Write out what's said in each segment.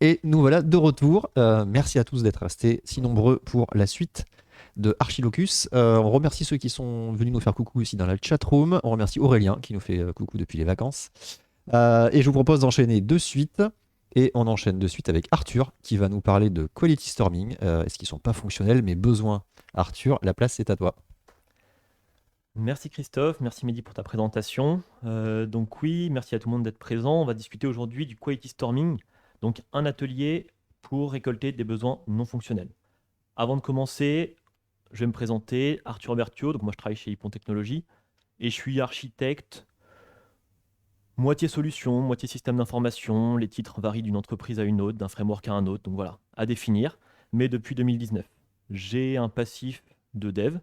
Et nous voilà de retour. Merci à tous d'être restés si nombreux pour la suite de Archilocus. On remercie ceux qui sont venus nous faire coucou ici dans la chatroom. On remercie Aurélien qui nous fait coucou depuis les vacances. Et je vous propose d'enchaîner de suite. Et on enchaîne de suite avec Arthur qui va nous parler de Quality Storming. Est-ce qu'ils sont pas fonctionnels mais besoin. Arthur, la place est à toi. Merci Christophe, merci Mehdi pour ta présentation. Donc oui, merci à tout le monde d'être présent. On va discuter aujourd'hui du Quality Storming, donc un atelier pour récolter des besoins non fonctionnels. Avant de commencer, je vais me présenter, Arthur Berthiaud, donc moi je travaille chez Hippon Technologies et je suis architecte, moitié solution, moitié système d'information. Les titres varient d'une entreprise à une autre, d'un framework à un autre, donc voilà, à définir. Mais depuis 2019, j'ai un passif de dev.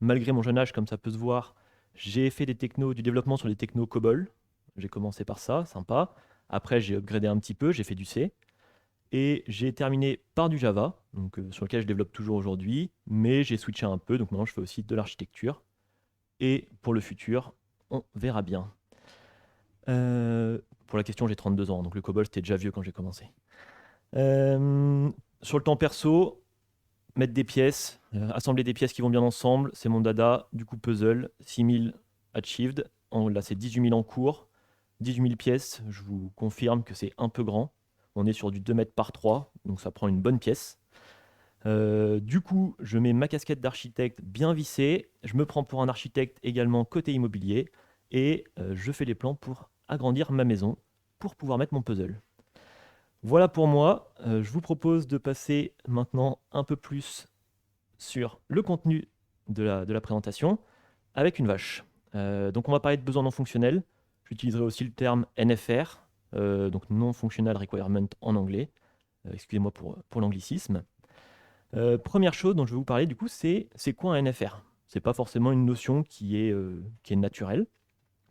Malgré mon jeune âge, comme ça peut se voir, j'ai fait du développement sur des technos COBOL. J'ai commencé par ça, sympa. Après, j'ai upgradé un petit peu, j'ai fait du C. Et j'ai terminé par du Java, donc, sur lequel je développe toujours aujourd'hui. Mais j'ai switché un peu, donc maintenant je fais aussi de l'architecture. Et pour le futur, on verra bien. Pour la question, j'ai 32 ans, donc le COBOL c'était déjà vieux quand j'ai commencé. Sur le temps perso, mettre des pièces, assembler des pièces qui vont bien ensemble, c'est mon dada. Du coup, puzzle, 6000 achieved. Là, c'est 18 000 en cours. 18 000 pièces, je vous confirme que c'est un peu grand. On est sur du 2 mètres par 3, donc ça prend une bonne pièce. Du coup, je mets ma casquette d'architecte bien vissée. Je me prends pour un architecte également côté immobilier. Et je fais les plans pour agrandir ma maison, pour pouvoir mettre mon puzzle. Voilà pour moi. Je vous propose de passer maintenant un peu plus sur le contenu de la présentation avec une vache. Donc on va parler de besoins non fonctionnels. J'utiliserai aussi le terme NFR, donc Non-Functional Requirement en anglais. Excusez-moi pour l'anglicisme. Première chose dont je vais vous parler, du coup, c'est quoi un NFR? C'est pas forcément une notion qui est naturelle.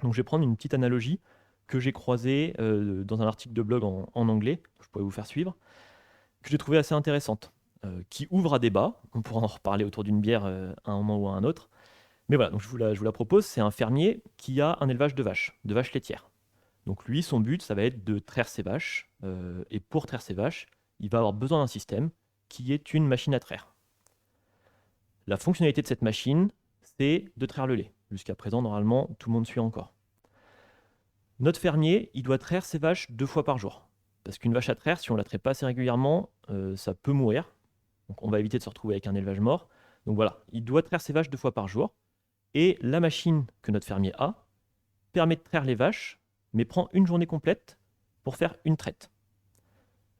Donc je vais prendre une petite analogie que j'ai croisée dans un article de blog en anglais, que je pourrais vous faire suivre, que j'ai trouvé assez intéressante, qui ouvre à débat. On pourra en reparler autour d'une bière à un moment ou à un autre. Mais voilà, donc je vous la propose. C'est un fermier qui a un élevage de vaches laitières. Donc lui, son but, ça va être de traire ses vaches. Et pour traire ses vaches, il va avoir besoin d'un système qui est une machine à traire. La fonctionnalité de cette machine, c'est de traire le lait. Jusqu'à présent, normalement, tout le monde suit encore. Notre fermier, il doit traire ses vaches 2 fois par jour. Parce qu'une vache à traire, si on la traite pas assez régulièrement, ça peut mourir. Donc on va éviter de se retrouver avec un élevage mort. Donc voilà, il doit traire ses vaches 2 fois par jour. Et la machine que notre fermier a permet de traire les vaches, mais prend une journée complète pour faire une traite.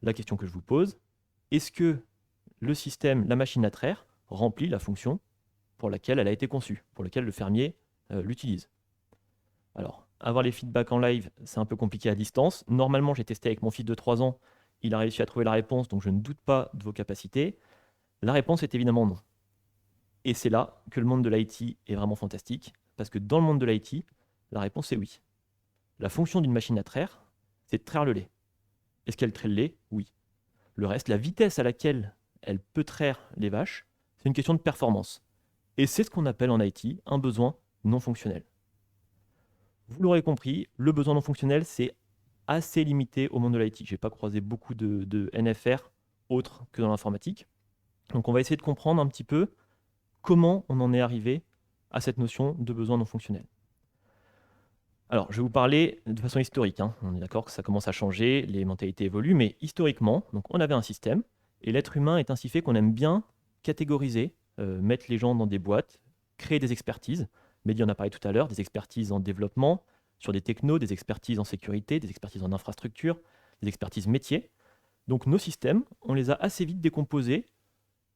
La question que je vous pose, est-ce que le système, la machine à traire, remplit la fonction pour laquelle elle a été conçue, pour laquelle le fermier l'utilise? Alors, avoir les feedbacks en live, c'est un peu compliqué à distance. Normalement, j'ai testé avec mon fils de 3 ans, il a réussi à trouver la réponse, donc je ne doute pas de vos capacités. La réponse est évidemment non. Et c'est là que le monde de l'IT est vraiment fantastique, parce que dans le monde de l'IT, la réponse est oui. La fonction d'une machine à traire, c'est de traire le lait. Est-ce qu'elle traite le lait? Oui. Le reste, la vitesse à laquelle elle peut traire les vaches, c'est une question de performance. Et c'est ce qu'on appelle en IT un besoin non fonctionnel. Vous l'aurez compris, le besoin non fonctionnel, c'est assez limité au monde de l'IT. Je n'ai pas croisé beaucoup de NFR autres que dans l'informatique. Donc on va essayer de comprendre un petit peu comment on en est arrivé à cette notion de besoin non fonctionnel. Alors, je vais vous parler de façon historique, hein. On est d'accord que ça commence à changer, les mentalités évoluent, mais historiquement, donc on avait un système, et l'être humain est ainsi fait qu'on aime bien catégoriser, mettre les gens dans des boîtes, créer des expertises. Mehdi en a parlé tout à l'heure, des expertises en développement, sur des technos, des expertises en sécurité, des expertises en infrastructure, des expertises métiers. Donc nos systèmes, on les a assez vite décomposés,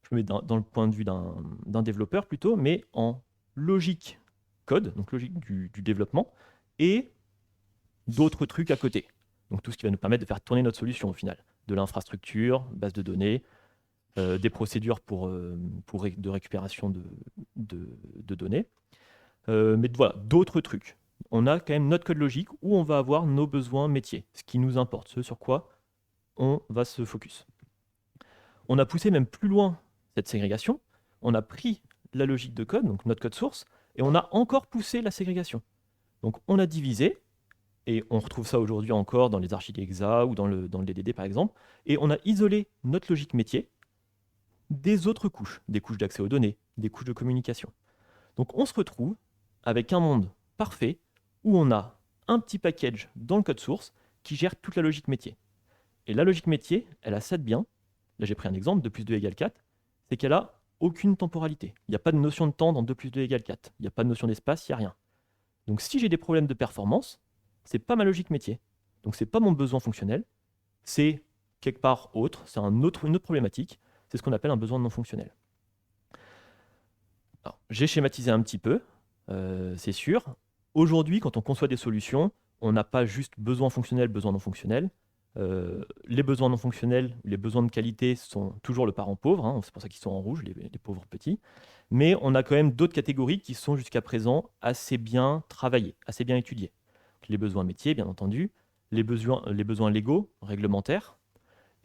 je me mets dans le point de vue d'un développeur plutôt, mais en logique code, donc logique du développement, et d'autres trucs à côté. Donc tout ce qui va nous permettre de faire tourner notre solution au final. De l'infrastructure, base de données, des procédures de récupération de données. Mais voilà, d'autres trucs. On a quand même notre code logique où on va avoir nos besoins métiers, ce qui nous importe, ce sur quoi on va se focus. On a poussé même plus loin cette ségrégation. On a pris la logique de code, donc notre code source, et on a encore poussé la ségrégation. Donc on a divisé, Et on retrouve ça aujourd'hui encore dans les archi-exa ou dans le DDD par exemple. Et on a isolé notre logique métier des autres couches, des couches d'accès aux données, des couches de communication. Donc on se retrouve avec un monde parfait où on a un petit package dans le code source qui gère toute la logique métier. Et la logique métier, elle a ça de bien. Là, j'ai pris un exemple, 2 plus 2 égale 4, c'est qu'elle a aucune temporalité. Il n'y a pas de notion de temps dans 2 plus 2 égale 4. Il n'y a pas de notion d'espace, il n'y a rien. Donc si j'ai des problèmes de performance, c'est pas ma logique métier. Donc c'est pas mon besoin fonctionnel, c'est quelque part autre, c'est une autre problématique, c'est ce qu'on appelle un besoin non fonctionnel. Alors, j'ai schématisé un petit peu, c'est sûr. Aujourd'hui, quand on conçoit des solutions, on n'a pas juste besoin fonctionnel, besoin non fonctionnel. Les besoins non fonctionnels, les besoins de qualité sont toujours le parent pauvre, hein, c'est pour ça qu'ils sont en rouge, les pauvres petits. Mais on a quand même d'autres catégories qui sont jusqu'à présent assez bien travaillées, assez bien étudiées. Les besoins métiers, bien entendu, les besoins légaux, réglementaires,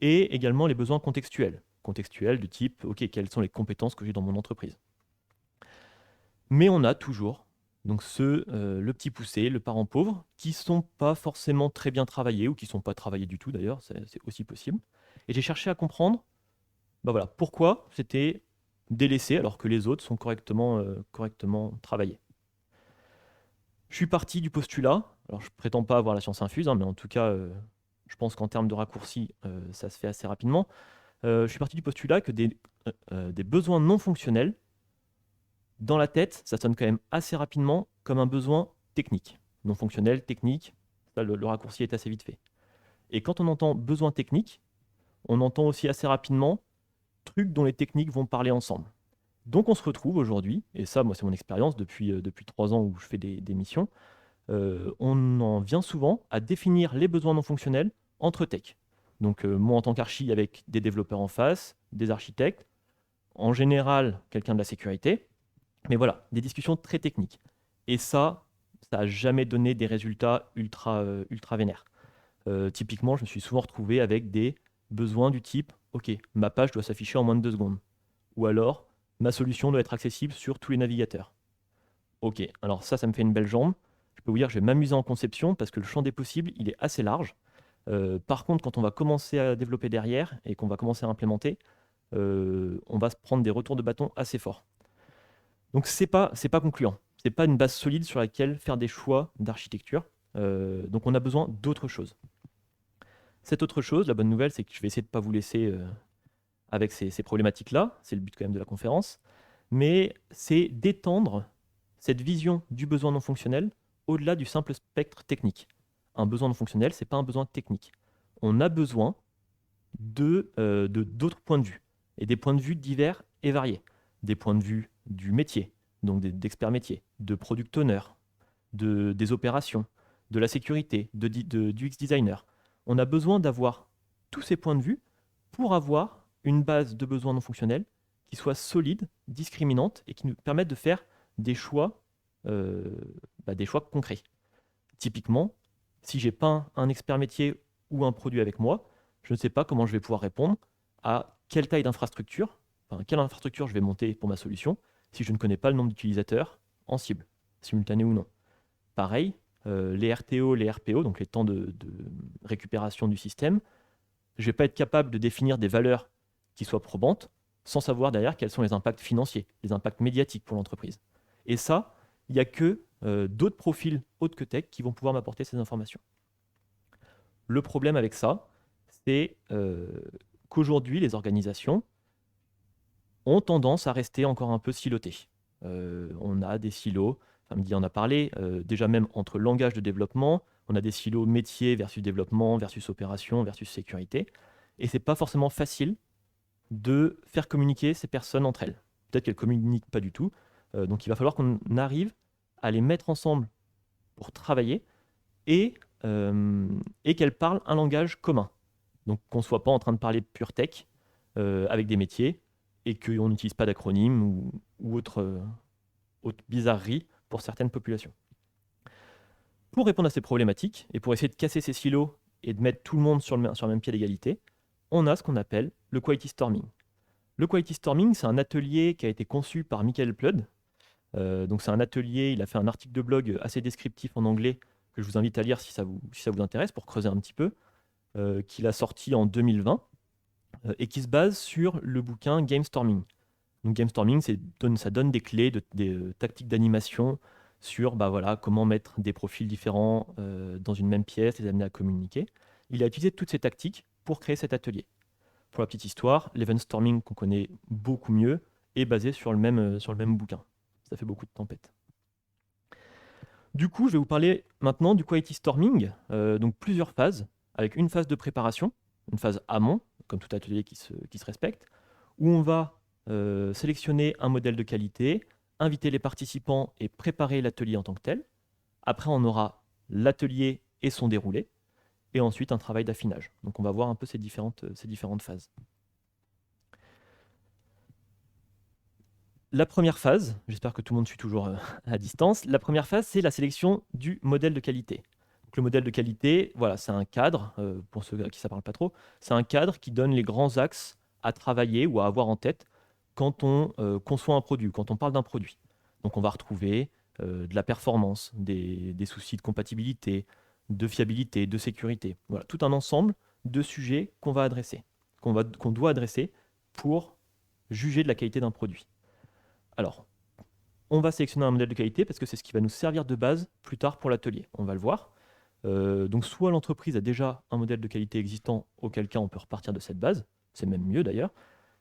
et également les besoins contextuels. Contextuels du type, ok, quelles sont les compétences que j'ai dans mon entreprise. Mais on a toujours donc le petit poussé, le parent pauvre, qui ne sont pas forcément très bien travaillés, ou qui ne sont pas travaillés du tout d'ailleurs, c'est aussi possible. Et j'ai cherché à comprendre voilà, pourquoi c'était délaissé alors que les autres sont correctement travaillés. Je suis parti du postulat, alors je ne prétends pas avoir la science infuse, hein, mais en tout cas, je pense qu'en termes de raccourci, ça se fait assez rapidement. Je suis parti du postulat que des besoins non fonctionnels, dans la tête, ça sonne quand même assez rapidement comme un besoin technique. Non fonctionnel, technique, ça, le raccourci est assez vite fait. Et quand on entend besoin technique, on entend aussi assez rapidement trucs dont les techniques vont parler ensemble. Donc on se retrouve aujourd'hui, et ça, moi, c'est mon expérience depuis 3 ans où je fais des missions, on en vient souvent à définir les besoins non fonctionnels entre tech. Donc moi, en tant qu'archi, avec des développeurs en face, des architectes, en général, quelqu'un de la sécurité, mais voilà, des discussions très techniques. Et ça n'a jamais donné des résultats ultra vénères. Typiquement, je me suis souvent retrouvé avec des besoins du type, ok, ma page doit s'afficher en moins de 2 secondes. Ou alors, ma solution doit être accessible sur tous les navigateurs. Ok, alors ça me fait une belle jambe. Je peux vous dire que je vais m'amuser en conception parce que le champ des possibles, il est assez large. Par contre, quand on va commencer à développer derrière et qu'on va commencer à implémenter, on va se prendre des retours de bâton assez forts. Donc c'est pas concluant. C'est pas une base solide sur laquelle faire des choix d'architecture. Donc on a besoin d'autre chose. Cette autre chose, la bonne nouvelle, c'est que je vais essayer de ne pas vous laisser avec ces problématiques-là. C'est le but quand même de la conférence. Mais c'est d'étendre cette vision du besoin non fonctionnel au-delà du simple spectre technique. Un besoin non fonctionnel, ce n'est pas un besoin technique. On a besoin d'autres points de vue, et des points de vue divers et variés. Des points de vue du métier, donc d'experts métiers, de product owner, des opérations, de la sécurité, du UX designer. On a besoin d'avoir tous ces points de vue pour avoir une base de besoins non fonctionnels qui soit solide, discriminante et qui nous permette de faire des choix concrets. Typiquement, si j'ai pas un expert métier ou un produit avec moi, je ne sais pas comment je vais pouvoir répondre à quelle taille d'infrastructure, quelle infrastructure je vais monter pour ma solution si je ne connais pas le nombre d'utilisateurs en cible, simultané ou non. Pareil, les RTO, les RPO, donc les temps de récupération du système, je ne vais pas être capable de définir des valeurs qui soient probantes sans savoir derrière quels sont les impacts financiers, les impacts médiatiques pour l'entreprise. Et ça, il n'y a que d'autres profils autres que tech qui vont pouvoir m'apporter ces informations. Le problème avec ça, c'est qu'aujourd'hui, les organisations ont tendance à rester encore un peu silotées. On a des silos, Hamdi en a parlé, déjà même entre langage de développement, on a des silos métier versus développement, versus opération, versus sécurité. Et c'est pas forcément facile de faire communiquer ces personnes entre elles. Peut-être qu'elles ne communiquent pas du tout. Donc il va falloir qu'on arrive à les mettre ensemble pour travailler et qu'elles parlent un langage commun. Donc qu'on ne soit pas en train de parler de pure tech avec des métiers et qu'on n'utilise pas d'acronymes ou autre bizarrerie pour certaines populations. Pour répondre à ces problématiques et pour essayer de casser ces silos et de mettre tout le monde sur le même pied d'égalité, on a ce qu'on appelle le quality storming. Le quality storming, c'est un atelier qui a été conçu par Michael Plud. Donc c'est un atelier, il a fait un article de blog assez descriptif en anglais que je vous invite à lire si ça vous intéresse, pour creuser un petit peu, qu'il a sorti en 2020, et qui se base sur le bouquin Gamestorming. Donc Gamestorming, ça donne des clés, des tactiques d'animation sur comment mettre des profils différents dans une même pièce, les amener à communiquer. Il a utilisé toutes ces tactiques pour créer cet atelier. Pour la petite histoire, l'event storming qu'on connaît beaucoup mieux est basé sur le même bouquin. Ça fait beaucoup de tempêtes. Du coup, je vais vous parler maintenant du quality storming, donc plusieurs phases, avec une phase de préparation, une phase amont, comme tout atelier qui se respecte, où on va sélectionner un modèle de qualité, inviter les participants et préparer l'atelier en tant que tel. Après, on aura l'atelier et son déroulé, et ensuite un travail d'affinage. Donc on va voir un peu ces différentes phases. La première phase, j'espère que tout le monde suit toujours à distance, la première phase, c'est la sélection du modèle de qualité. Donc, le modèle de qualité, voilà, c'est un cadre, pour ceux à qui ça ne parle pas trop, c'est un cadre qui donne les grands axes à travailler ou à avoir en tête quand on conçoit un produit, quand on parle d'un produit. Donc on va retrouver de la performance, des soucis de compatibilité, de fiabilité, de sécurité. Voilà, tout un ensemble de sujets qu'on va adresser, qu'on doit adresser pour juger de la qualité d'un produit. Alors, on va sélectionner un modèle de qualité parce que c'est ce qui va nous servir de base plus tard pour l'atelier. On va le voir. Donc, soit l'entreprise a déjà un modèle de qualité existant, auquel cas on peut repartir de cette base. C'est même mieux d'ailleurs.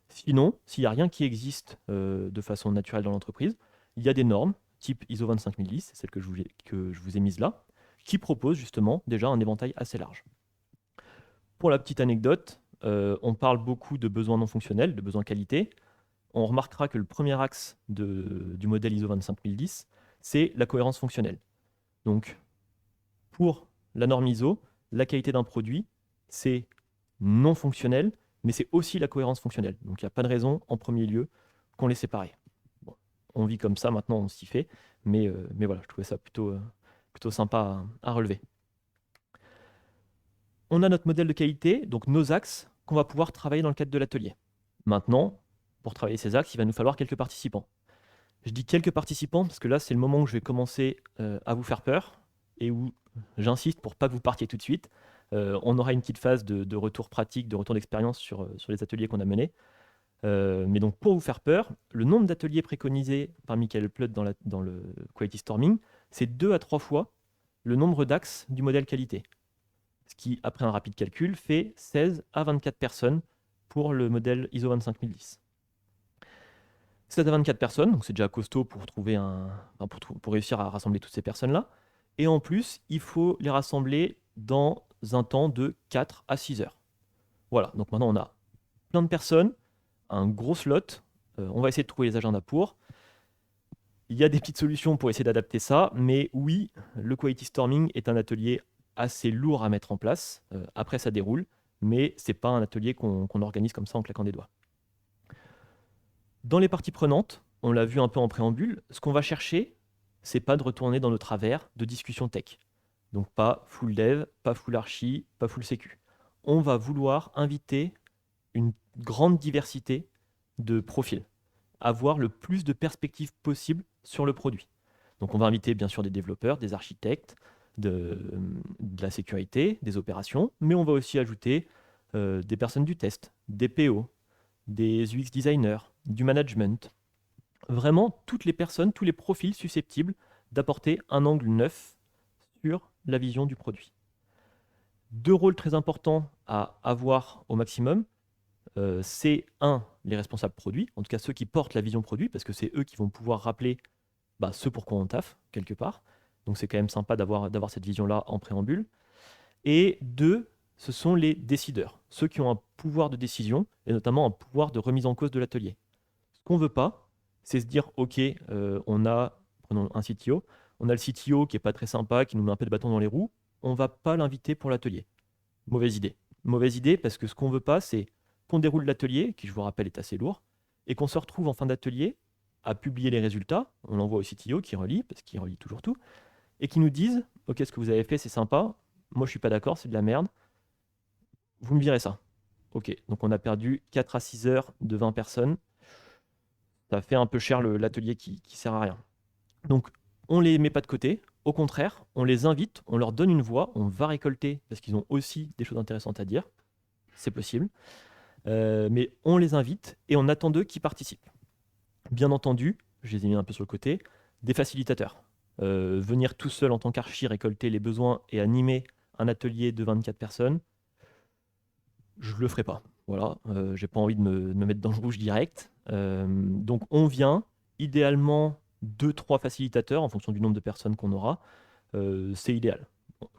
Sinon, s'il n'y a rien qui existe de façon naturelle dans l'entreprise, il y a des normes type ISO 25010, c'est celle que je vous ai mise là, qui proposent justement déjà un éventail assez large. Pour la petite anecdote, on parle beaucoup de besoins non fonctionnels, de besoins qualité. On remarquera que le premier axe du modèle ISO 25010, c'est la cohérence fonctionnelle. Donc, pour la norme ISO, la qualité d'un produit, c'est non fonctionnel, mais c'est aussi la cohérence fonctionnelle. Donc, il n'y a pas de raison, en premier lieu, qu'on les sépare. Bon, on vit comme ça, maintenant, on s'y fait. Mais voilà, je trouvais ça plutôt sympa à relever. On a notre modèle de qualité, donc nos axes, qu'on va pouvoir travailler dans le cadre de l'atelier. Maintenant, pour travailler ces axes, il va nous falloir quelques participants. Je dis quelques participants parce que là, c'est le moment où je vais commencer à vous faire peur et où j'insiste pour pas que vous partiez tout de suite. On aura une petite phase de retour pratique, de retour d'expérience sur les ateliers qu'on a menés. Mais donc, pour vous faire peur, le nombre d'ateliers préconisés par Michael Plutt dans le Quality Storming, c'est 2 à 3 fois le nombre d'axes du modèle qualité. Ce qui, après un rapide calcul, fait 16 à 24 personnes pour le modèle ISO 25010. 16 à 24 personnes, donc c'est déjà costaud pour réussir à rassembler toutes ces personnes-là. Et en plus, il faut les rassembler dans un temps de 4 à 6 heures. Voilà, donc maintenant on a plein de personnes, un gros slot, on va essayer de trouver les agendas pour. Il y a des petites solutions pour essayer d'adapter ça, mais oui, le Quality Storming est un atelier assez lourd à mettre en place. Après, ça déroule, mais c'est pas un atelier qu'on organise comme ça en claquant des doigts. Dans les parties prenantes, on l'a vu un peu en préambule, ce qu'on va chercher, c'est pas de retourner dans nos travers de discussion tech. Donc pas full dev, pas full archi, pas full sécu. On va vouloir inviter une grande diversité de profils, avoir le plus de perspectives possible sur le produit. Donc on va inviter bien sûr des développeurs, des architectes, de la sécurité, des opérations, mais on va aussi ajouter des personnes du test, des PO, des UX designers, du management. Vraiment, toutes les personnes, tous les profils susceptibles d'apporter un angle neuf sur la vision du produit. 2 rôles très importants à avoir au maximum, c'est les responsables produits, en tout cas ceux qui portent la vision produit, parce que c'est eux qui vont pouvoir rappeler ce pourquoi on taffe, quelque part. Donc c'est quand même sympa d'avoir cette vision-là en préambule. Et 2, ce sont les décideurs, ceux qui ont un pouvoir de décision, et notamment un pouvoir de remise en cause de l'atelier. Ce qu'on ne veut pas, c'est se dire, OK, prenons un CTO, on a le CTO qui n'est pas très sympa, qui nous met un peu de bâton dans les roues, on ne va pas l'inviter pour l'atelier. Mauvaise idée. Mauvaise idée parce que ce qu'on ne veut pas, c'est qu'on déroule l'atelier, qui je vous rappelle est assez lourd, et qu'on se retrouve en fin d'atelier à publier les résultats, on l'envoie au CTO qui relit, parce qu'il relit toujours tout, et qui nous disent, OK, ce que vous avez fait, c'est sympa, moi je suis pas d'accord, c'est de la merde, vous me virez ça. OK, donc on a perdu 4 à 6 heures de 20 personnes, ça fait un peu cher l'atelier qui sert à rien. Donc on les met pas de côté, Au contraire, on les invite, on leur donne une voix, on va récolter, parce qu'ils ont aussi des choses intéressantes à dire, c'est possible, mais on les invite et on attend d'eux qu'ils participent. Bien entendu, je les ai mis un peu sur le côté, des facilitateurs. Venir tout seul en tant qu'archi récolter les besoins et animer un atelier de 24 personnes, je le ferai pas. Voilà, j'ai pas envie de me mettre dans le rouge direct. Donc on vient, idéalement 2-3 facilitateurs en fonction du nombre de personnes qu'on aura. C'est idéal.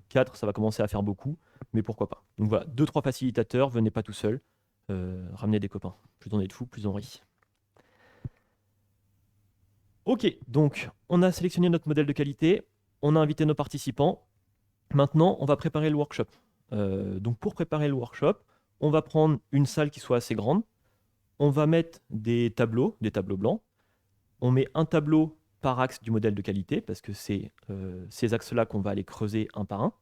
4, ça va commencer à faire beaucoup, mais pourquoi pas. Donc voilà, 2-3 facilitateurs, venez pas tout seul, ramenez des copains. Plus on est de fous, plus on rit. Ok, donc on a sélectionné notre modèle de qualité, on a invité nos participants. Maintenant, on va préparer le workshop. Donc pour préparer le workshop, on va prendre une salle qui soit assez grande. On va mettre des tableaux blancs. On met un tableau par axe du modèle de qualité, parce que c'est ces axes-là qu'on va aller creuser un par un.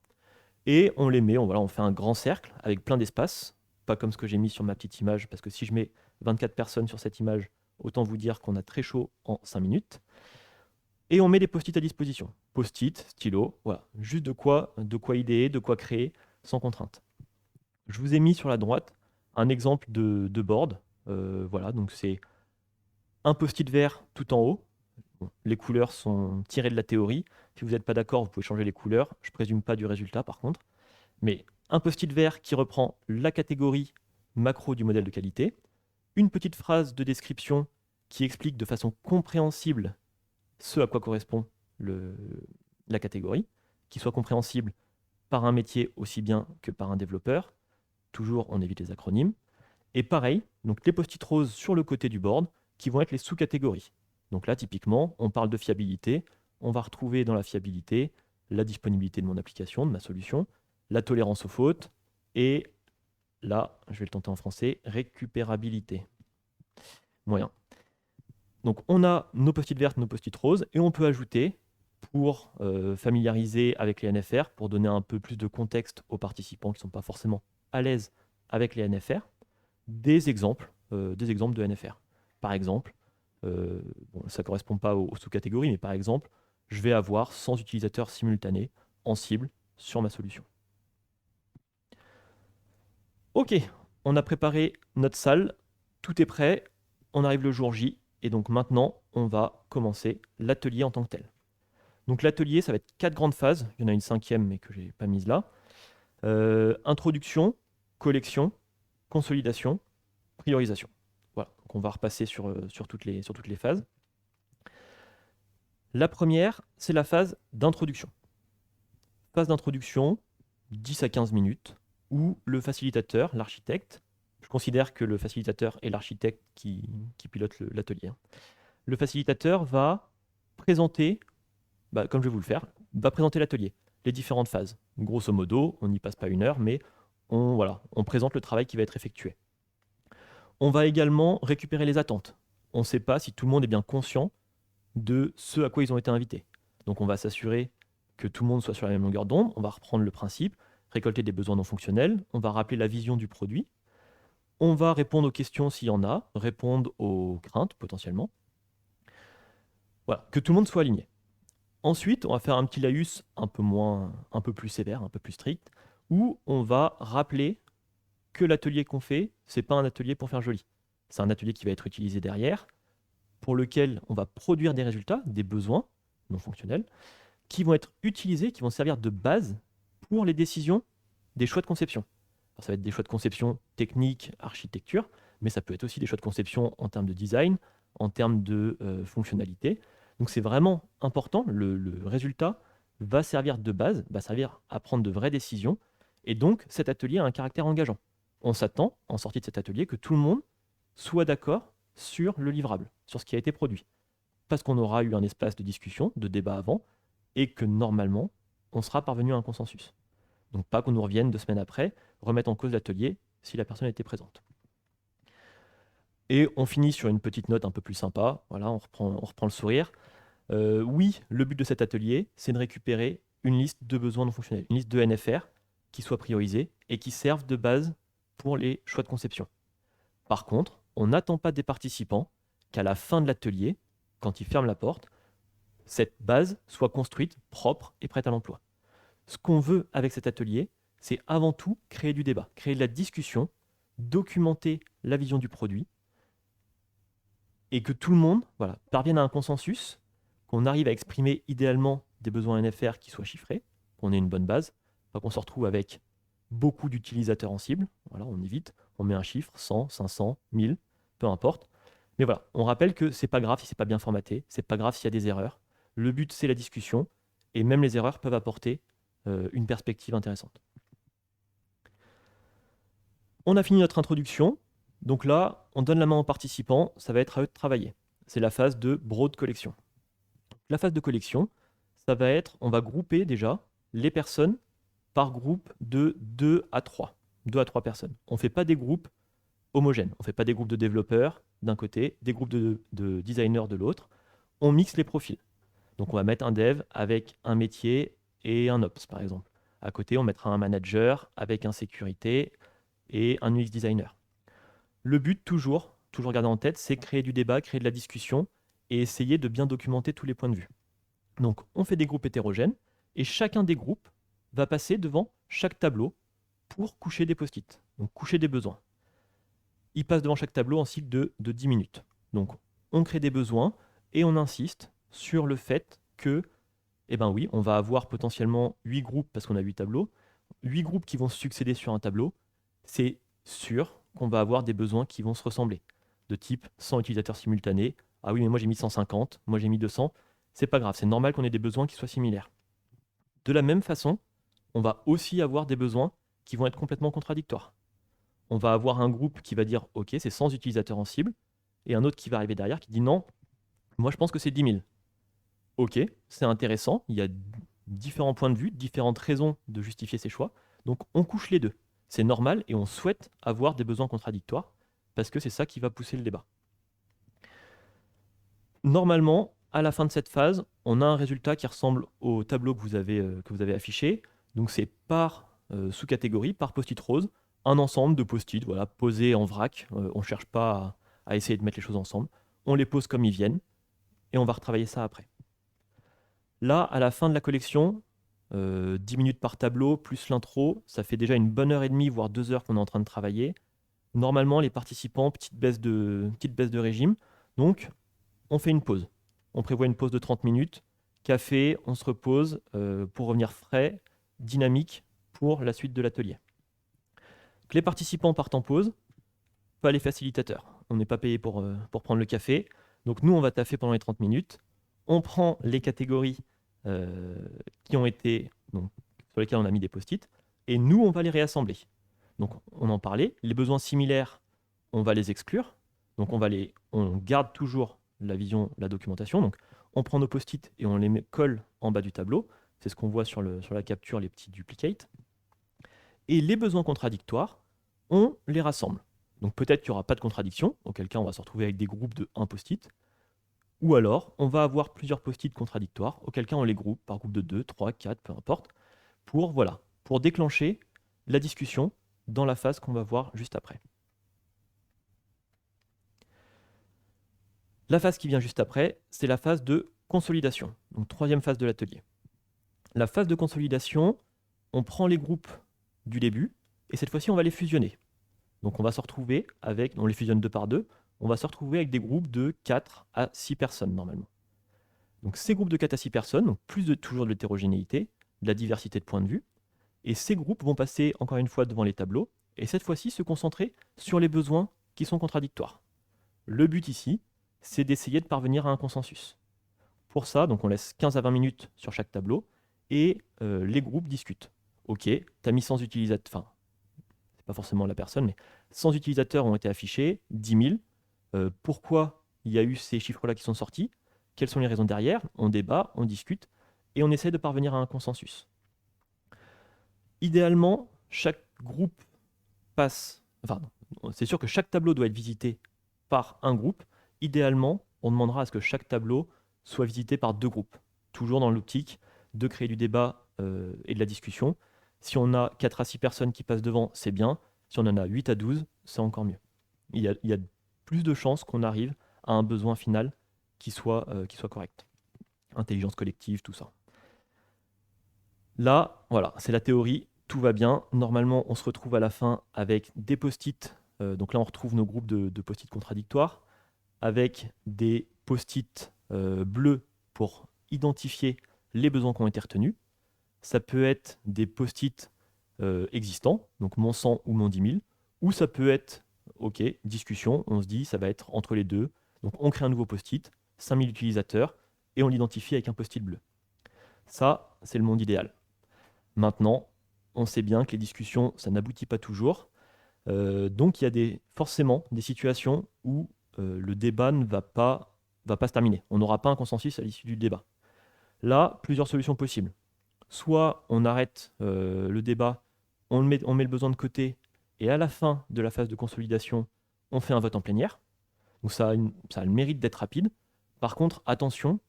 Et on les met, on fait un grand cercle avec plein d'espace, pas comme ce que j'ai mis sur ma petite image, parce que si je mets 24 personnes sur cette image, autant vous dire qu'on a très chaud en 5 minutes. Et on met des post-it à disposition. Post-it, stylo, voilà. Juste de quoi idéer, de quoi créer, sans contrainte. Je vous ai mis sur la droite un exemple de board. Voilà, donc c'est un post-it vert tout en haut. Bon, les couleurs sont tirées de la théorie. Si vous n'êtes pas d'accord, vous pouvez changer les couleurs. Je présume pas du résultat par contre. Mais un post-it vert qui reprend la catégorie macro du modèle de qualité. Une petite phrase de description qui explique de façon compréhensible ce à quoi correspond la catégorie, qui soit compréhensible par un métier aussi bien que par un développeur. Toujours, on évite les acronymes. Et pareil, donc les post-it roses sur le côté du board qui vont être les sous-catégories. Donc là, typiquement, on parle de fiabilité. On va retrouver dans la fiabilité la disponibilité de mon application, de ma solution, la tolérance aux fautes et là, je vais le tenter en français, récupérabilité. Moyen. Donc on a nos post-it vertes, nos post-it roses et on peut ajouter pour familiariser avec les NFR, pour donner un peu plus de contexte aux participants qui ne sont pas forcément à l'aise avec les NFR, des exemples de NFR. Par exemple, ça ne correspond pas aux sous-catégories, mais par exemple, je vais avoir 100 utilisateurs simultanés en cible sur ma solution. Ok, on a préparé notre salle, tout est prêt, on arrive le jour J, et donc maintenant, on va commencer l'atelier en tant que tel. Donc l'atelier, ça va être 4 grandes phases, il y en a une 5e, mais que je n'ai pas mise là. Introduction, collection, consolidation, priorisation. Voilà, donc on va repasser sur toutes les phases. La première, c'est la phase d'introduction. Phase d'introduction, 10 à 15 minutes, où le facilitateur, l'architecte, je considère que le facilitateur est l'architecte qui pilote l'atelier. Le facilitateur va présenter, comme je vais vous le faire, va présenter l'atelier, les différentes phases. Grosso modo, on n'y passe pas 1 heure, mais on présente le travail qui va être effectué. On va également récupérer les attentes. On ne sait pas si tout le monde est bien conscient de ce à quoi ils ont été invités. Donc on va s'assurer que tout le monde soit sur la même longueur d'onde, on va reprendre le principe, récolter des besoins non fonctionnels, on va rappeler la vision du produit, on va répondre aux questions s'il y en a, répondre aux craintes potentiellement. Voilà, que tout le monde soit aligné. Ensuite, on va faire un petit laïus un peu plus sévère, un peu plus strict, où on va rappeler que l'atelier qu'on fait, c'est pas un atelier pour faire joli. C'est un atelier qui va être utilisé derrière, pour lequel on va produire des résultats, des besoins non fonctionnels, qui vont être utilisés, qui vont servir de base pour les décisions des choix de conception. Alors, ça va être des choix de conception technique, architecture, mais ça peut être aussi des choix de conception en termes de design, en termes de fonctionnalité. Donc c'est vraiment important, le résultat va servir de base, va servir à prendre de vraies décisions, et donc cet atelier a un caractère engageant. On s'attend, en sortie de cet atelier, que tout le monde soit d'accord sur le livrable, sur ce qui a été produit. Parce qu'on aura eu un espace de discussion, de débat avant, et que normalement, on sera parvenu à un consensus. Donc pas qu'on nous revienne 2 semaines après, remettre en cause l'atelier si la personne était présente. Et on finit sur une petite note un peu plus sympa, voilà, on reprend le sourire. Oui, le but de cet atelier, c'est de récupérer une liste de besoins non fonctionnels, une liste de NFR qui soit priorisée et qui serve de base pour les choix de conception. Par contre, on n'attend pas des participants qu'à la fin de l'atelier, quand ils ferment la porte, cette base soit construite, propre et prête à l'emploi. Ce qu'on veut avec cet atelier, c'est avant tout créer du débat, créer de la discussion, documenter la vision du produit et que tout le monde parvienne à un consensus, qu'on arrive à exprimer idéalement des besoins NFR qui soient chiffrés, qu'on ait une bonne base, pas qu'on se retrouve avec beaucoup d'utilisateurs en cible. Voilà, on évite, on met un chiffre, 100, 500, 1000, peu importe. Mais voilà, on rappelle que c'est pas grave si c'est pas bien formaté, c'est pas grave s'il y a des erreurs. Le but, c'est la discussion, et même les erreurs peuvent apporter une perspective intéressante. On a fini notre introduction, donc là, on donne la main aux participants, ça va être à eux de travailler. C'est la phase de broad collection. La phase de collection, ça va être, on va grouper déjà les personnes par groupe de 2 à 3. 2 à 3 personnes. On ne fait pas des groupes homogènes. On ne fait pas des groupes de développeurs d'un côté, des groupes de designers de l'autre. On mixe les profils. Donc on va mettre un dev avec un métier et un ops, par exemple. À côté, on mettra un manager avec un sécurité et un UX designer. Le but, toujours garder en tête, c'est créer du débat, créer de la discussion et essayer de bien documenter tous les points de vue. Donc on fait des groupes hétérogènes et chacun des groupes va passer devant chaque tableau pour coucher des post-it, donc coucher des besoins. Il passe devant chaque tableau en cycle de 10 minutes. Donc on crée des besoins et on insiste sur le fait que, eh ben oui, on va avoir potentiellement 8 groupes parce qu'on a 8 tableaux, 8 groupes qui vont se succéder sur un tableau. C'est sûr qu'on va avoir des besoins qui vont se ressembler, de type 100 utilisateurs simultanés. Ah oui, mais moi j'ai mis 150, moi j'ai mis 200. C'est pas grave, c'est normal qu'on ait des besoins qui soient similaires. De la même façon, on va aussi avoir des besoins qui vont être complètement contradictoires. On va avoir un groupe qui va dire ok, c'est 100 utilisateurs en cible, et un autre qui va arriver derrière qui dit non, moi je pense que c'est 10 000. Ok, c'est intéressant, il y a différents points de vue, différentes raisons de justifier ces choix, donc on couche les deux. C'est normal et on souhaite avoir des besoins contradictoires parce que c'est ça qui va pousser le débat. Normalement, à la fin de cette phase, on a un résultat qui ressemble au tableau que vous avez affiché. Donc c'est par sous-catégorie, par post-it rose, un ensemble de post-it posés en vrac. On ne cherche pas à essayer de mettre les choses ensemble. On les pose comme ils viennent et on va retravailler ça après. Là, à la fin de la collection, 10 minutes par tableau, plus l'intro, ça fait déjà une bonne heure et demie, voire 2 heures qu'on est en train de travailler. Normalement, les participants, petite baisse de régime. Donc, on fait une pause. On prévoit une pause de 30 minutes. Café, on se repose pour revenir frais, dynamique pour la suite de l'atelier. Les participants partent en pause, pas les facilitateurs. On n'est pas payé pour prendre le café. Donc nous, on va taffer pendant les 30 minutes. On prend les catégories qui ont été, donc, sur lesquelles on a mis des post-it, et nous, on va les réassembler. Donc on en parlait, les besoins similaires, on va les exclure. Donc on garde toujours la vision, la documentation. Donc on prend nos post-it et on les colle en bas du tableau. C'est ce qu'on voit sur la capture, les petits duplicates. Et les besoins contradictoires, on les rassemble. Donc peut-être qu'il n'y aura pas de contradiction, auquel cas on va se retrouver avec des groupes de 1 post-it. Ou alors, on va avoir plusieurs post-it contradictoires, auquel cas on les groupe par groupe de 2, 3, 4, peu importe, pour déclencher la discussion dans la phase qu'on va voir juste après. La phase qui vient juste après, c'est la phase de consolidation, donc troisième phase de l'atelier. La phase de consolidation, on prend les groupes du début, et cette fois-ci, on va les fusionner. Donc on va se retrouver avec, on les fusionne 2 par 2, on va se retrouver avec des groupes de 4 à 6 personnes normalement. Donc ces groupes de 4 à 6 personnes, donc toujours de l'hétérogénéité, de la diversité de points de vue, et ces groupes vont passer encore une fois devant les tableaux, et cette fois-ci se concentrer sur les besoins qui sont contradictoires. Le but ici, c'est d'essayer de parvenir à un consensus. Pour ça, donc on laisse 15 à 20 minutes sur chaque tableau, et les groupes discutent. Ok, tu as mis 100 utilisateurs, enfin, c'est pas forcément la personne, mais 100 utilisateurs ont été affichés, 10 000. Pourquoi il y a eu ces chiffres-là qui sont sortis? Quelles sont les raisons derrière? On débat, on discute, et on essaie de parvenir à un consensus. Idéalement, chaque groupe passe... Enfin, c'est sûr que chaque tableau doit être visité par un groupe. Idéalement, on demandera à ce que chaque tableau soit visité par 2 groupes. Toujours dans l'optique de créer du débat et de la discussion. Si on a 4 à 6 personnes qui passent devant, c'est bien. Si on en a 8 à 12, c'est encore mieux. Il y a plus de chances qu'on arrive à un besoin final qui soit correct. intelligence collective, tout ça. Là, voilà, c'est la théorie, tout va bien. Normalement, on se retrouve à la fin avec des post-it. Donc là, on retrouve nos groupes de post-it contradictoires, avec des post-it bleus pour identifier les besoins qui ont été retenus. Ça peut être des post-it existants, donc mon 100 ou mon 10 000, ou ça peut être, ok, discussion, on se dit ça va être entre les deux. Donc on crée un nouveau post-it, 5000 utilisateurs, et on l'identifie avec un post-it bleu. Ça, c'est le monde idéal. Maintenant, on sait bien que les discussions, ça n'aboutit pas toujours. Donc il y a forcément des situations où le débat ne va pas se terminer. On n'aura pas un consensus à l'issue du débat. Là, plusieurs solutions possibles. Soit on arrête le débat, on met le besoin de côté, et à la fin de la phase de consolidation, on fait un vote en plénière. Donc ça a le mérite d'être rapide. Par contre, attention,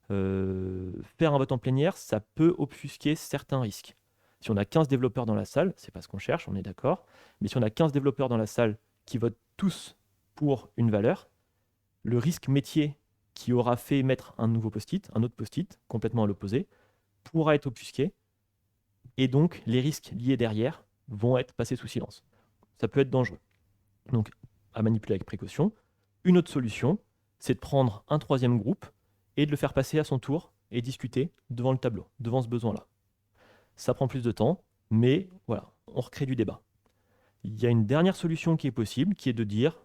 faire un vote en plénière, ça peut obfusquer certains risques. Si on a 15 développeurs dans la salle, c'est pas ce qu'on cherche, on est d'accord, mais si on a 15 développeurs dans la salle qui votent tous pour une valeur, le risque métier qui aura fait mettre un nouveau post-it, un autre post-it, complètement à l'opposé, pourra être obfusqué, et donc les risques liés derrière vont être passés sous silence. Ça peut être dangereux. Donc, à manipuler avec précaution. Une autre solution, c'est de prendre un troisième groupe et de le faire passer à son tour et discuter devant le tableau, devant ce besoin-là. Ça prend plus de temps, mais voilà, on recrée du débat. Il y a une dernière solution qui est possible, qui est de dire,